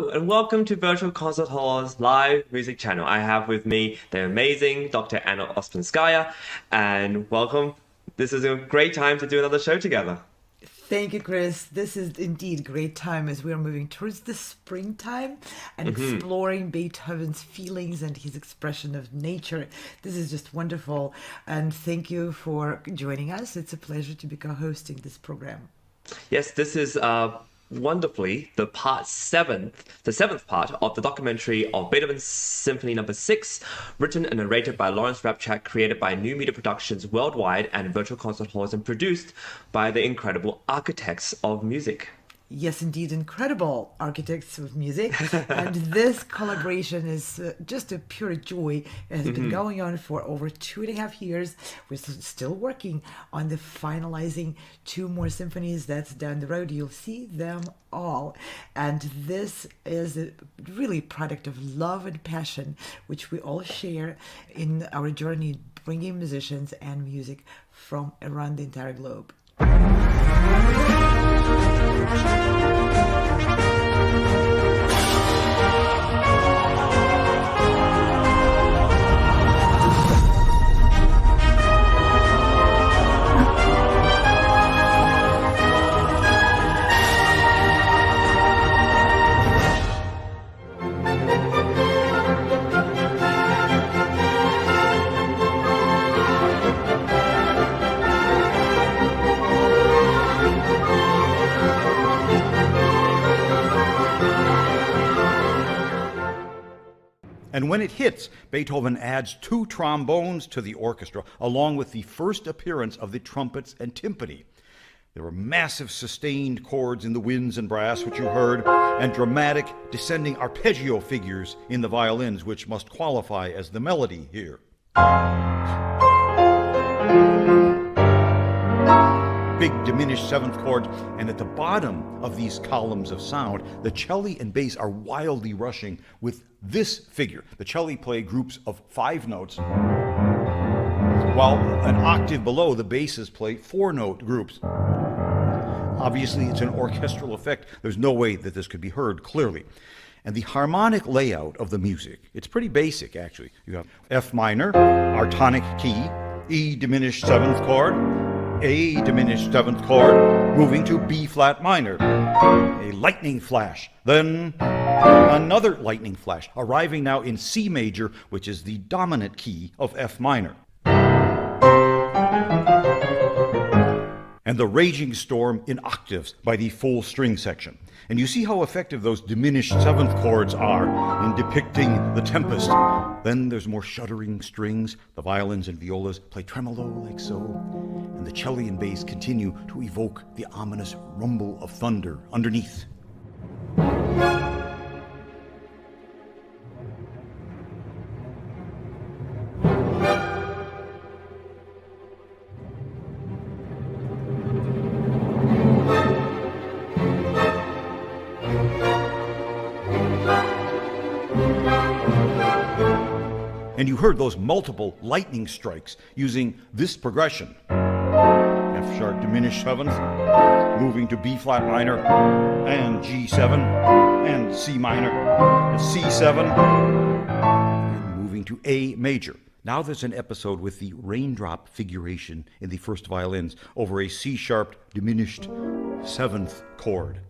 Hello and welcome to Virtual Concert Hall's live music channel. I have with me the amazing Dr. Anna Ospenskaya, and welcome. This is a great time to do another show together. Thank you, Chris. This is indeed a great time as we are moving towards the springtime and exploring Beethoven's feelings and his expression of nature. This is just wonderful. And thank you for joining us. It's a pleasure to be co-hosting this program. Yes, this is wonderfully the seventh part of the documentary of Beethoven's Symphony No. 6, written and narrated by Lawrence Rapchak, created by New Media Productions worldwide and Virtual Concert Halls, and produced by the incredible architects of music. Yes, indeed, incredible architects of music. And this collaboration is just a pure joy. It has been going on for over 2.5 years. We're still working on the finalizing 2 more symphonies. That's down the road. You'll see them all. And this is a really product of love and passion, which we all share in our journey bringing musicians and music from around the entire globe. And when it hits, Beethoven adds 2 trombones to the orchestra, along with the first appearance of the trumpets and timpani. There were massive sustained chords in the winds and brass, which you heard, and dramatic descending arpeggio figures in the violins, which must qualify as the melody here. Big diminished 7th chords, and at the bottom of these columns of sound, the cello and bass are wildly rushing with this figure. The cello play groups of 5 notes, while an octave below, the basses play 4-note groups. Obviously, it's an orchestral effect. There's no way that this could be heard clearly. And the harmonic layout of the music, it's pretty basic, actually. You have F minor, our tonic key, E diminished 7th chord, A diminished 7th chord, moving to B flat minor, a lightning flash, then another lightning flash, arriving now in C major, which is the dominant key of F minor. And the raging storm in octaves by the full string section. And you see how effective those diminished 7th chords are in depicting the tempest. Then there's more shuddering strings. The violins and violas play tremolo like so. And the cello and bass continue to evoke the ominous rumble of thunder underneath. And you heard those multiple lightning strikes using this progression. F sharp diminished 7th, moving to B flat minor, and G7, and C minor, and C7, and moving to A major. Now there's an episode with the raindrop figuration in the first violins over a C sharp diminished 7th chord.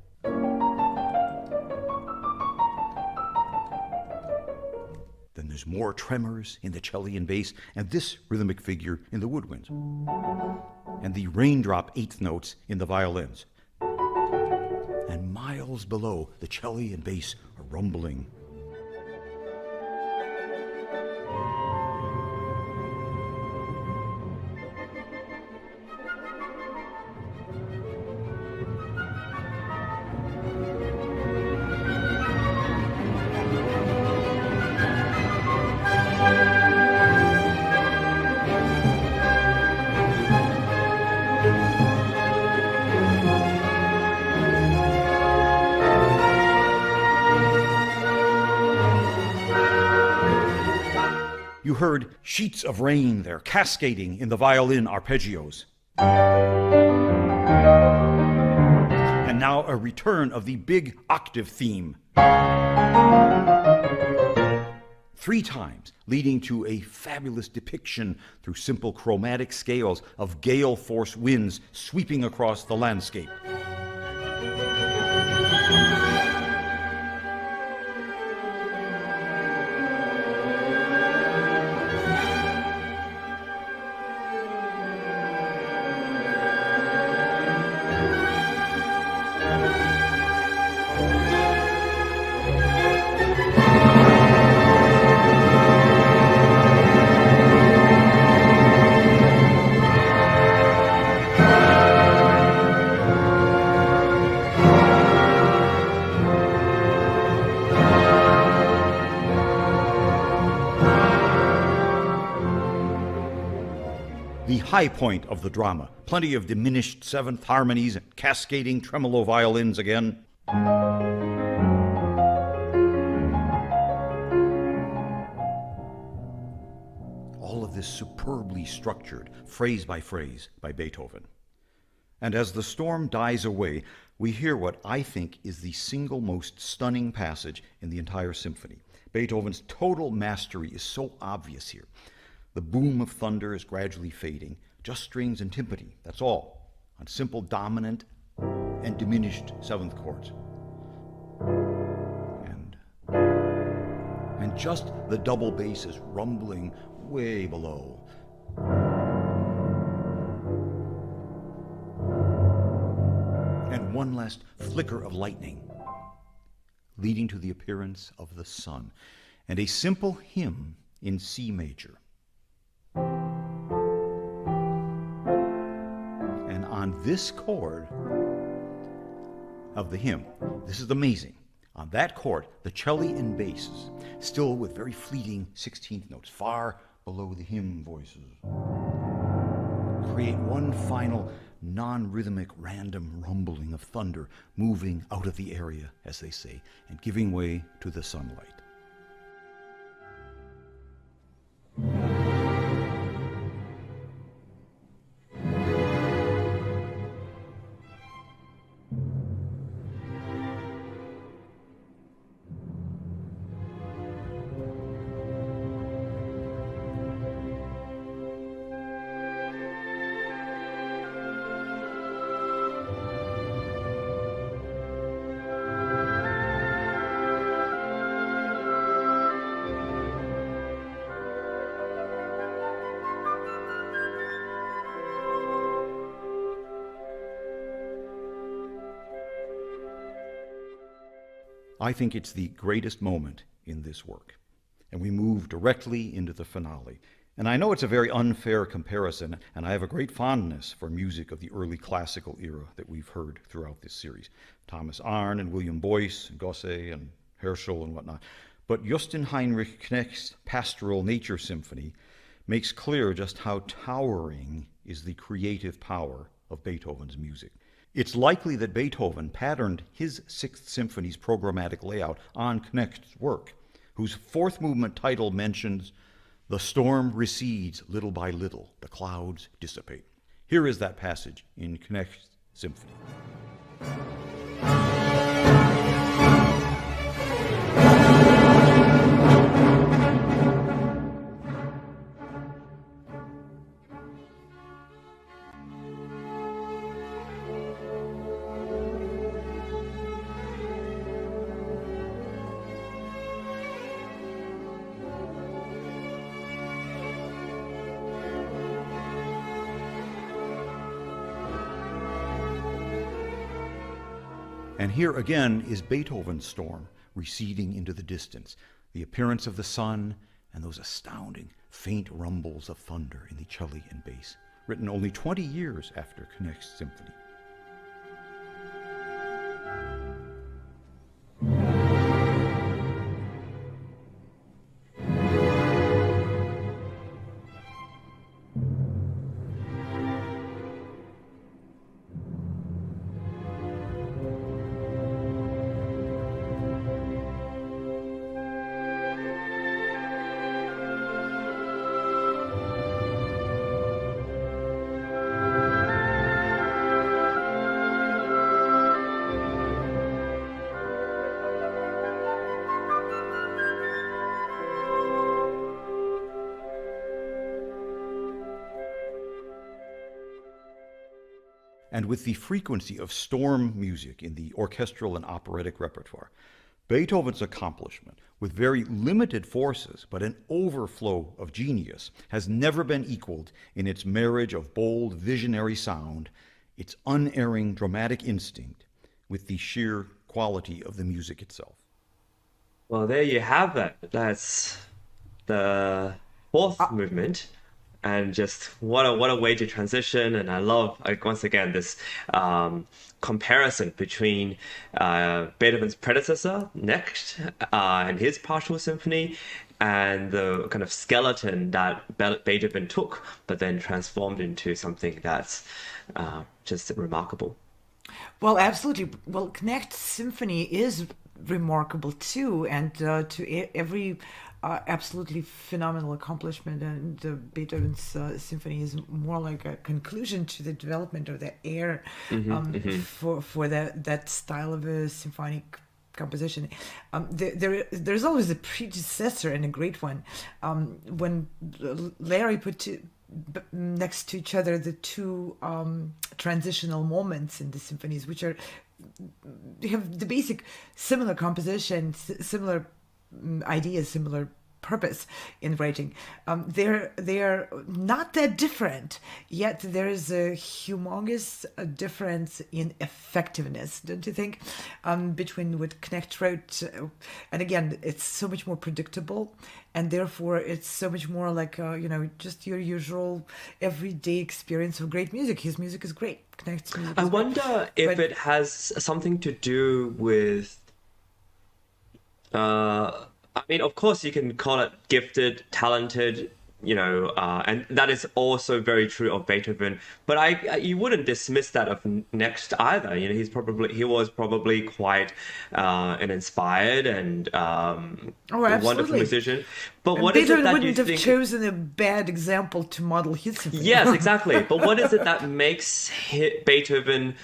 Then there's more tremors in the cello and bass, and this rhythmic figure in the woodwinds. And the raindrop 8th notes in the violins. And miles below, the cello and bass are rumbling. You heard sheets of rain there cascading in the violin arpeggios. And now a return of the big octave theme. 3 times, leading to a fabulous depiction through simple chromatic scales of gale force winds sweeping across the landscape. The high point of the drama. Plenty of diminished seventh harmonies and cascading tremolo violins again. All of this superbly structured, phrase by phrase, by Beethoven. And as the storm dies away, we hear what I think is the single most stunning passage in the entire symphony. Beethoven's total mastery is so obvious here. The boom of thunder is gradually fading, just strings and timpani, that's all, on simple dominant and diminished seventh chords. And just the double bass is rumbling way below. And one last flicker of lightning, leading to the appearance of the sun, and a simple hymn in C major. And on this chord of the hymn, this is amazing. On that chord, the cello and basses, still with very fleeting 16th notes, far below the hymn voices, create one final non-rhythmic random rumbling of thunder moving out of the area, as they say, and giving way to the sunlight. I think it's the greatest moment in this work. And we move directly into the finale. And I know it's a very unfair comparison, and I have a great fondness for music of the early classical era that we've heard throughout this series. Thomas Arne and William Boyce, and Gosse and Herschel and whatnot. But Justin Heinrich Knecht's Pastoral Nature Symphony makes clear just how towering is the creative power of Beethoven's music. It's likely that Beethoven patterned his Sixth Symphony's programmatic layout on Knecht's work, whose fourth movement title mentions, "The storm recedes little by little, the clouds dissipate." Here is that passage in Knecht's symphony. And here again is Beethoven's storm receding into the distance, the appearance of the sun, and those astounding faint rumbles of thunder in the cello and bass, written only 20 years after Knecht's symphony. and with the frequency of storm music in the orchestral and operatic repertoire, Beethoven's accomplishment, with very limited forces but an overflow of genius, has never been equaled in its marriage of bold, visionary sound, its unerring dramatic instinct, with the sheer quality of the music itself. Well, there you have it. That's the fourth movement, and just what a way to transition. And I love, like, once again, this comparison between Beethoven's predecessor next and his partial symphony, and the kind of skeleton that Beethoven took, but then transformed into something that's just remarkable. Well, absolutely. Well, Knecht Symphony is remarkable too, and every absolutely phenomenal accomplishment. And Beethoven's symphony is more like a conclusion to the development of the air for that style of a symphonic composition. There's always a predecessor and a great one. When Larry put next to each other the two transitional moments in the symphonies, which are they have the basic similar composition, similar ideas, similar purpose in writing. They're not that different, yet there is a humongous difference in effectiveness, don't you think? Between what Knecht wrote, and again, it's so much more predictable, and therefore it's so much more like just your usual everyday experience of great music. His music is great. Knecht's music I is great. wonder if it has something to do with. I mean, of course, you can call it gifted, talented, and that is also very true of Beethoven. But you wouldn't dismiss that of Next either. He was probably quite an inspired and wonderful absolutely. musician. But And what is it Beethoven that you wouldn't have think? chosen a bad example to model his symphony. Yes, exactly. But what is it that makes Beethoven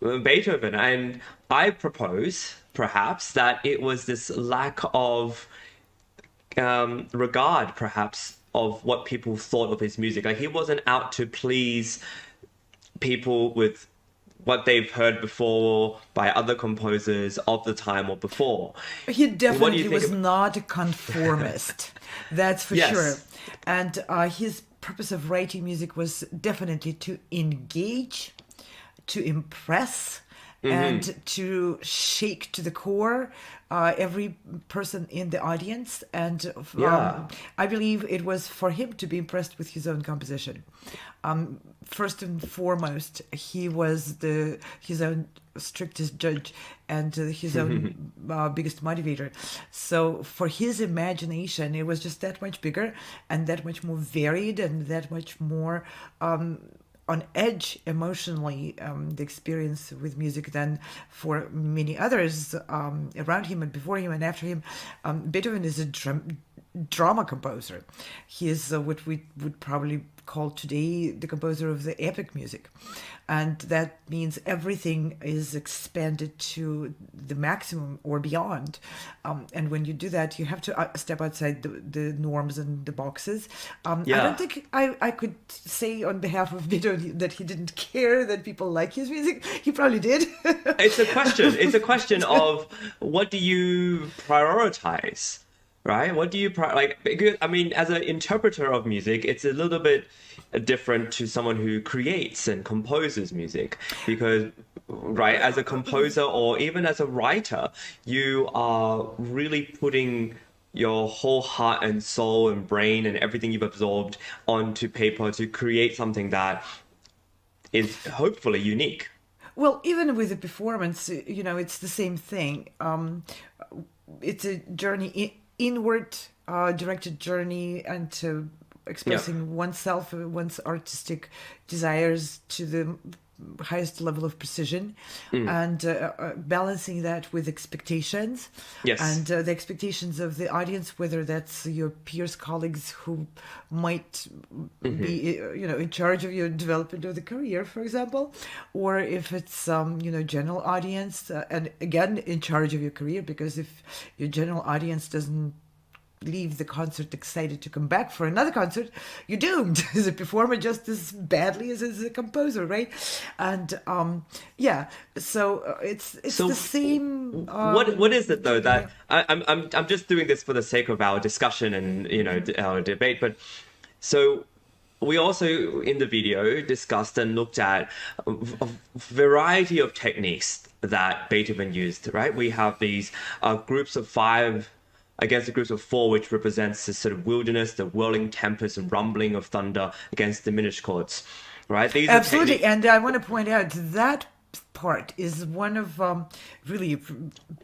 Beethoven? And I propose, perhaps, that it was this lack of regard, perhaps, of what people thought of his music. Like, he wasn't out to please people with what they've heard before by other composers of the time or before. He What do definitely you think was of- not a conformist. That's for Yes. sure. And his purpose of writing music was definitely to engage, to impress, and to shake to the core every person in the audience. And Yeah. I believe it was for him to be impressed with his own composition. First and foremost, he was his own strictest judge and his own biggest motivator. So for his imagination, it was just that much bigger and that much more varied and that much more on edge emotionally, the experience with music than for many others around him and before him and after him. Beethoven is a drama composer. He is what we would probably call today the composer of the epic music. And that means everything is expanded to the maximum or beyond. And when you do that, you have to step outside the norms and the boxes. I Yeah. don't think I could say on behalf of Beethoven that he didn't care that people like his music. He probably did. It's a question. It's a question of what do you prioritize, right? What do you because, I mean, as an interpreter of music, it's a little bit different to someone who creates and composes music, because, right, as a composer or even as a writer, you are really putting your whole heart and soul and brain and everything you've absorbed onto paper to create something that is hopefully unique. Well, even with the performance, it's the same thing. It's a journey, inward directed journey, and to expressing oneself, one's artistic desires to the highest level of precision, and balancing that with expectations. Yes. And the expectations of the audience, whether that's your peers, colleagues who might be, in charge of your development of the career, for example, or if it's, general audience, and again, in charge of your career, because if your general audience doesn't leave the concert excited to come back for another concert, you're doomed as a performer just as badly as a composer, right? And so it's So the same. what is it though Yeah. that I'm just doing this for the sake of our discussion and our debate, but so we also in the video discussed and looked at a variety of techniques that Beethoven used, right? We have these groups of five against the groups of four, which represents this sort of wilderness, the whirling tempest and rumbling of thunder against diminished chords, right? These Absolutely, are and I want to point out that part is one of really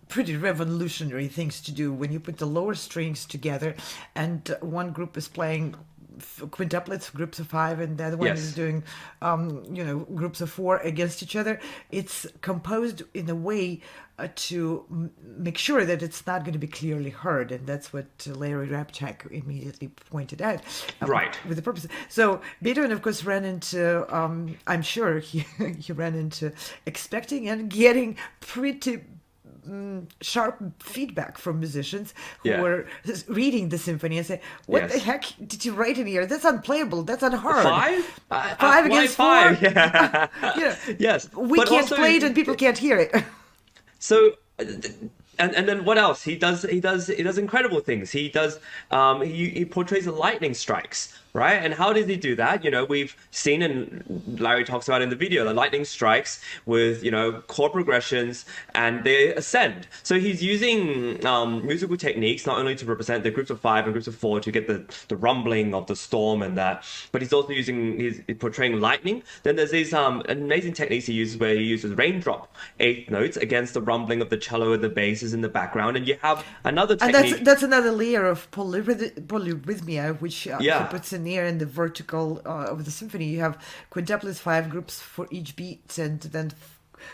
pretty revolutionary things to do when you put the lower strings together, and one group is playing quintuplets, groups of five, and the other one is doing, groups of four against each other. It's composed in a way to make sure that it's not going to be clearly heard, and that's what Larry Rapchak immediately pointed out. Right. With the purpose. So Beethoven, of course, ran into, I'm sure he ran into expecting and getting pretty sharp feedback from musicians who were reading the symphony and say, "What the heck did you write in here? That's unplayable. That's unheard." Five against five? four. Yeah. Yes. We But can't also, play it and people can't hear it. So, and then what else? He does incredible things. He does he portrays the lightning strikes, right? And how does he do that? We've seen, and Larry talks about in the video, the lightning strikes with chord progressions, and they ascend. So he's using musical techniques not only to represent the groups of five and groups of four to get the rumbling of the storm and that, but he's also he's portraying lightning. Then there's these amazing techniques he uses where he uses raindrop eighth notes against the rumbling of the cello and the basses in the background, and you have another technique. And that's another layer of polyrhythmia, which he puts in here in the vertical of the symphony. You have quintuplets, five groups for each beat, and then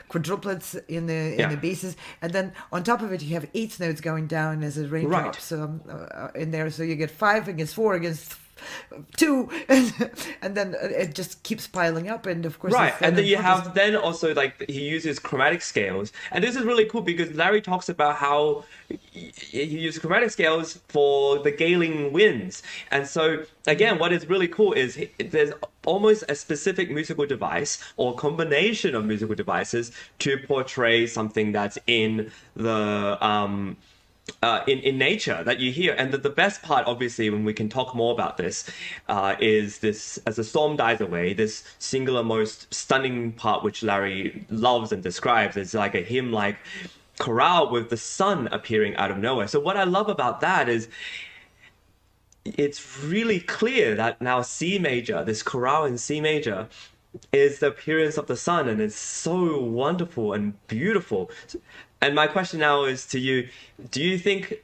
quadruplets in the basses, and then on top of it you have eighth notes going down as a raindrops in there. So you get five against four against two, and then it just keeps piling up, and of course and then you have then also like he uses chromatic scales, and this is really cool because Larry talks about how he uses chromatic scales for the galing winds. And so again, what is really cool is there's almost a specific musical device or combination of musical devices to portray something that's in the in nature that you hear. And the best part, obviously, when we can talk more about this, is this, as the storm dies away, this singular most stunning part which Larry loves and describes is like a hymn-like chorale with the sun appearing out of nowhere. So what I love about that is it's really clear that now C major, this chorale in C major, is the appearance of the sun, and it's so wonderful and beautiful. And my question now is to you, do you think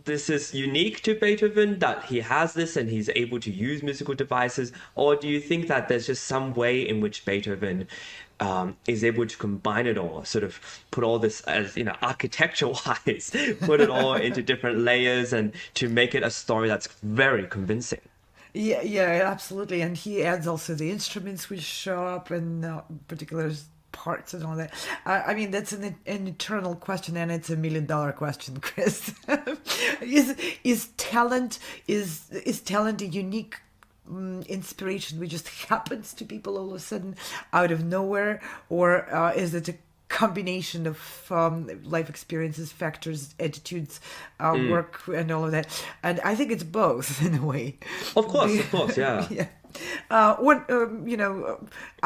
this is unique to Beethoven, that he has this and he's able to use musical devices? Or do you think that there's just some way in which Beethoven is able to combine it all, sort of put all this as, architecture-wise, put it all into different layers and to make it a story that's very convincing? Yeah, absolutely. And he adds also the instruments which show up in particular parts and all that. I mean, that's an eternal question, and it's $1 million question, Chris. Is talent a unique inspiration which just happens to people all of a sudden out of nowhere, or is it a combination of life experiences, factors, attitudes, work, and all of that? And I think it's both in a way. Of course, yeah. Yeah. I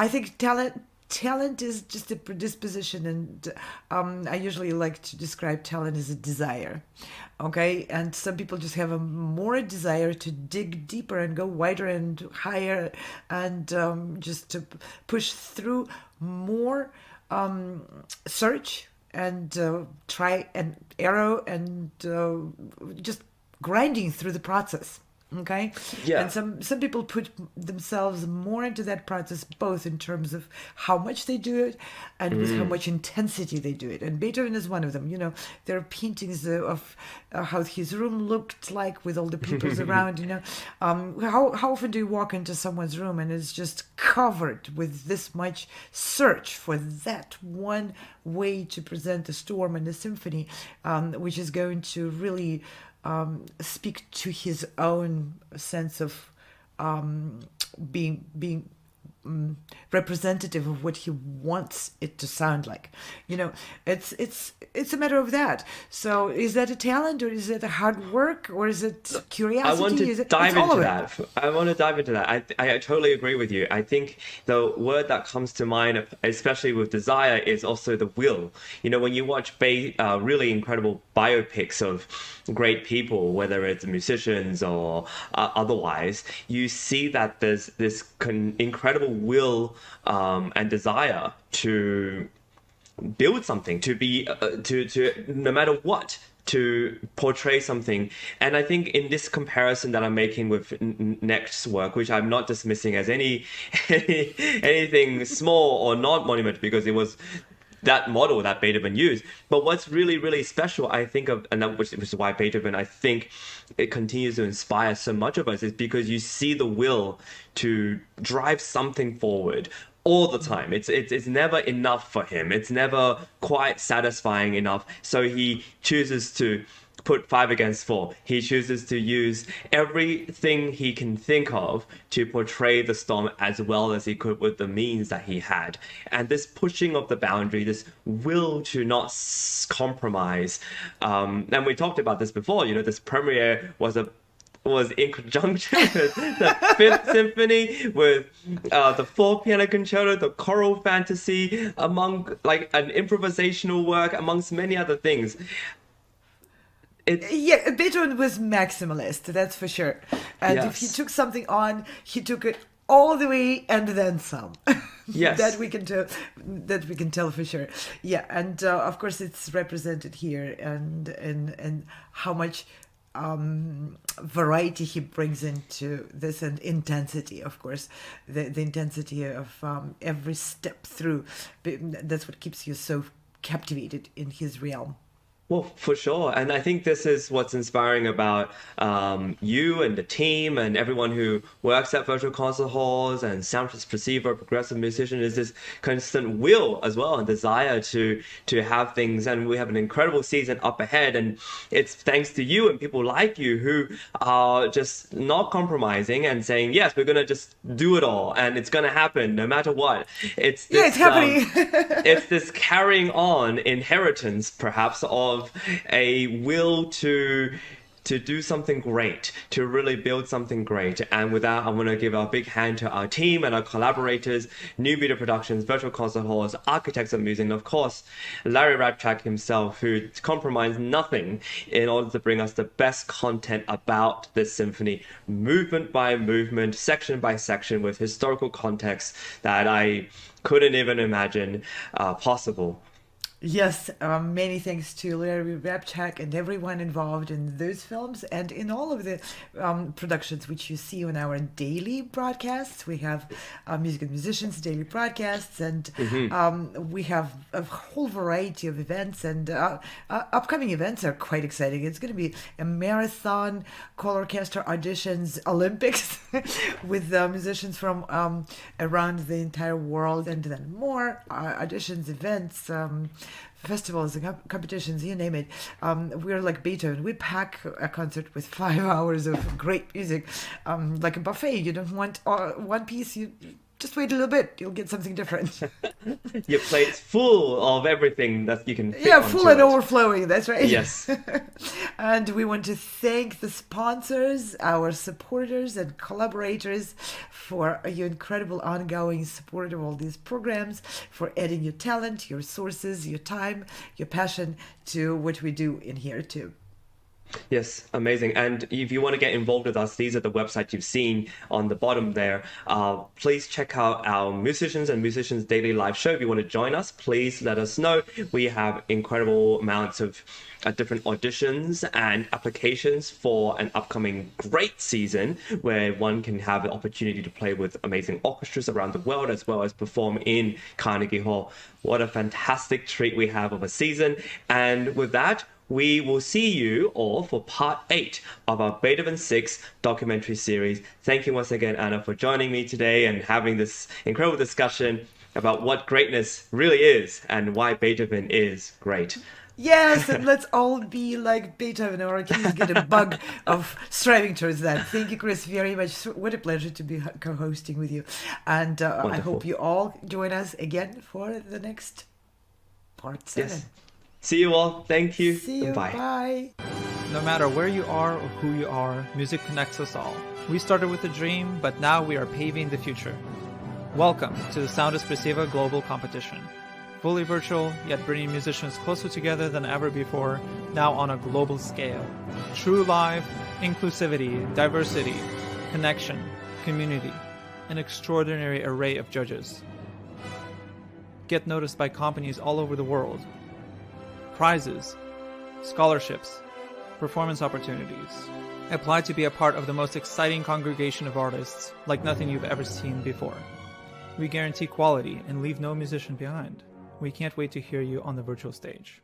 think talent is just a predisposition, and I usually like to describe talent as a desire. Okay, and some people just have a more desire to dig deeper and go wider and higher, and just to push through more, search and try and error, and just grinding through the process. Okay. Yeah. And some people put themselves more into that process, both in terms of how much they do it and with how much intensity they do it. And Beethoven is one of them. There are paintings of how his room looked like with all the peoples around. How often do you walk into someone's room and it's just covered with this much search for that one way to present a storm and a symphony, which is going to really speak to his own sense of being representative of what he wants it to sound like. It's a matter of that. So is that a talent, or is it a hard work, or is it curiosity? I want to dive into that. I want to dive into that. I totally agree with you. I think the word that comes to mind, especially with desire, is also the will. When you watch really incredible biopics of great people, whether it's musicians or otherwise, you see that there's this incredible will and desire to build something, to be to no matter what, to portray something. And I think in this comparison that I'm making with next work, which I'm not dismissing as anything small or not monumental, because it was that model that Beethoven used. But what's really, really special, I think of, and that, which is why Beethoven, I think it continues to inspire so much of us, is because you see the will to drive something forward all the time. It's never enough for him. It's never quite satisfying enough. So he chooses to put 5 against 4. He chooses to use everything he can think of to portray the storm as well as he could with the means that he had. And this pushing of the boundary, this will to not compromise. And we talked about this before, this premiere was in conjunction with the 5th Symphony, with the 4th Piano Concerto, the Choral Fantasy, among like an improvisational work, amongst many other things. Beethoven was maximalist, that's for sure. And Yes. if he took something on, he took it all the way and then some. Yes. that we can tell for sure. Yeah, and of course it's represented here, and how much variety he brings into this, and intensity, of course, the intensity of every step through. That's what keeps you so captivated in his realm. Well, for sure. And I think this is what's inspiring about you and the team and everyone who works at virtual concert halls and sound perceiver, progressive musician, is this constant will as well and desire to have things. And we have an incredible season up ahead. And it's thanks to you and people like you who are just not compromising and saying, yes, we're going to just do it all. And it's going to happen no matter what. It's happening. It's this carrying on inheritance, perhaps, of a will to do something great, to really build something great. And with that, I want to give a big hand to our team and our collaborators, New Media Productions, Virtual Concert Halls, Architects of Music, and of course, Larry Rapchak himself, who compromised nothing in order to bring us the best content about this symphony, movement by movement, section by section, with historical context that I couldn't even imagine possible. Yes, many thanks to Larry Rapchak and everyone involved in those films and in all of the productions which you see on our daily broadcasts. We have Music and Musicians daily broadcasts, and we have a whole variety of events, and upcoming events are quite exciting. It's going to be a marathon call orchestra auditions Olympics with musicians from around the entire world, and then more auditions, events, festivals and competitions, you name it. We're like Beethoven. We pack a concert with 5 hours of great music, like a buffet. You don't want one piece. You just wait a little bit. You'll get something different. Your plate's full of everything that you can fit full and overflowing. That's right. Yes. And we want to thank the sponsors, our supporters and collaborators for your incredible ongoing support of all these programs, for adding your talent, your resources, your time, your passion to what we do in here too. Yes, amazing. And if you want to get involved with us, these are the websites you've seen on the bottom there. Please check out our Musicians and Musicians Daily Live Show. If you want to join us, please let us know. We have incredible amounts of different auditions and applications for an upcoming great season where one can have the opportunity to play with amazing orchestras around the world, as well as perform in Carnegie Hall. What a fantastic treat we have of a season. And with that, we will see you all for part 8 of our Beethoven 6 documentary series. Thank you once again, Anna, for joining me today and having this incredible discussion about what greatness really is and why Beethoven is great. Yes, and let's all be like Beethoven, or at least get a bug of striving towards that. Thank you, Chris, very much. What a pleasure to be co-hosting with you. And I hope you all join us again for the next part 7. Yes. See you all. Thank you. See you. Bye. Bye. No matter where you are or who you are, music connects us all. We started with a dream, but now we are paving the future. Welcome to the Sound Expressiva Global Competition. Fully virtual, yet bringing musicians closer together than ever before, now on a global scale. True live, inclusivity, diversity, connection, community, an extraordinary array of judges. Get noticed by companies all over the world. Prizes, scholarships, performance opportunities. Apply to be a part of the most exciting congregation of artists, like nothing you've ever seen before. We guarantee quality and leave no musician behind. We can't wait to hear you on the virtual stage.